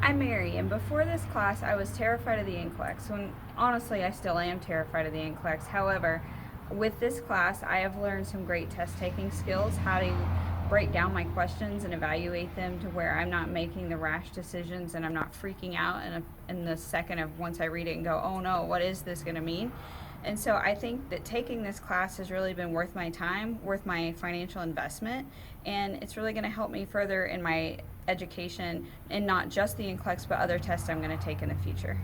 I'm Mary, and before this class, I was terrified of the NCLEX. When honestly, I still am terrified of the NCLEX. However, with this class, I have learned some great test-taking skills, how to break down my questions and evaluate them to where I'm not making the rash decisions and I'm not freaking out in the second of once I read it and go, oh no, what is this going to mean? And so I think that taking this class has really been worth my time, worth my financial investment, and it's really going to help me further in my education and not just the NCLEX but other tests I'm going to take in the future.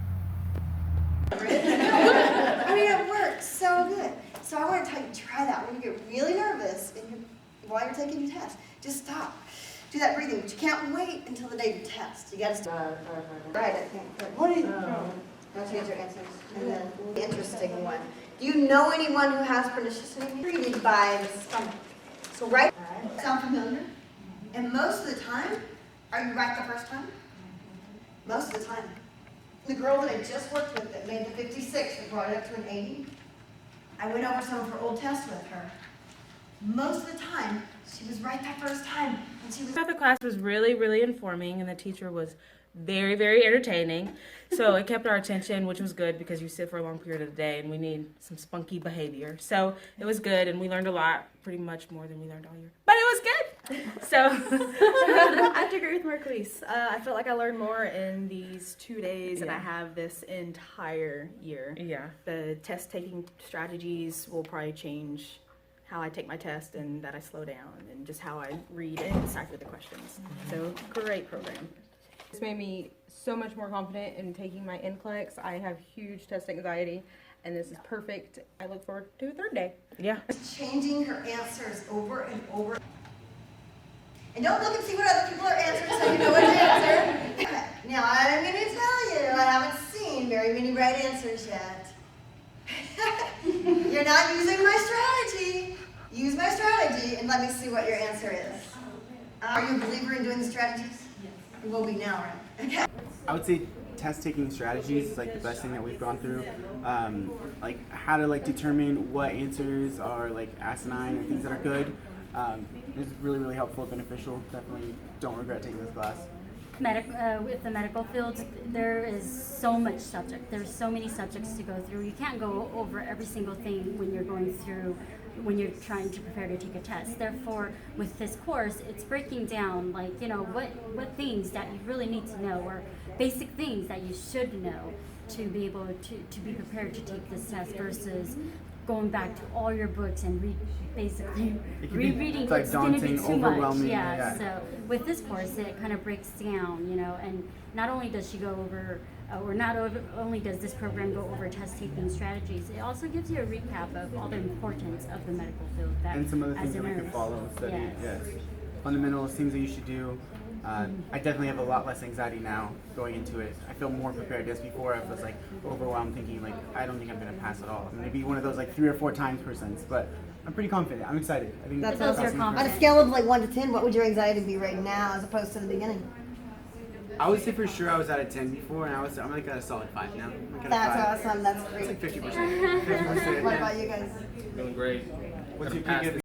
I mean, it works so good. So I want to try that. When you get really nervous while you're taking your test, just stop. Do that breathing, but you can't wait until the day of the test. You got to start. Right, I think. What do you Don't change your answers. And then the interesting one. Do you know anyone who has pernicious anemia? Treated by the stomach. So right. Sound familiar? And most of the time, are you right the first time? Most of the time. The girl that I just worked with that made the 56 and brought it up to an 80, I went over some of her old tests with her. Most of the time, she was right that first time. And she was. The class was really informing, and the teacher was very entertaining. So it kept our attention, which was good because you sit for a long period of the day and we need some spunky behavior. So it was good, and we learned a lot, pretty much more than we learned all year. But it was good. So I have to agree with Marquise. I feel like I learned more in these 2 days than I have this entire year. Yeah. The test taking strategies will probably change how I take my test and that I slow down and just how I read and decipher the questions. So great program. It's made me so much more confident in taking my NCLEX. I have huge test anxiety, and this is perfect. I look forward to a third day. Yeah. Changing her answers over and over. And don't look and see what other people are answering so you know what to answer. Now I'm going to tell you, I haven't seen very many right answers yet. You're not using my strategy. Use my strategy and let me see what your answer is. Are you a believer in doing the strategies? You will be now, right? Okay. I would say test-taking strategies is like the best thing that we've gone through. Like how to determine what answers are like asinine and things that are good. It's really helpful, beneficial. Definitely don't regret taking this class. With the medical field, there is so much subject. There's so many subjects to go through. You can't go over every single thing when you're trying to prepare to take a test. Therefore, with this course, it's breaking down what things that you really need to know, or basic things that you should know to be able to be prepared to take this test versus going back to all your books and rereading books is going to be too much. Yeah. So with this course, it kind of breaks down, and not only does she go over, only does this program go over test-taking strategies, it also gives you a recap of all the importance of the medical field. And some other things that we could follow, study. Yes. Fundamentals, things that you should do. I definitely have a lot less anxiety now going into it. I feel more prepared. As before, I was overwhelmed, thinking I don't think I'm going to pass at all. I'm going to be one of those 3 or 4 times per sense, but I'm pretty confident. I'm excited. I think That's awesome. On a scale of 1 to 10, what would your anxiety be right now as opposed to the beginning? I would say for sure I was at a 10 before, and I'm at a solid 5 now. That's awesome. That's great. It's 50%. 50%. What about you guys? Doing great. What's your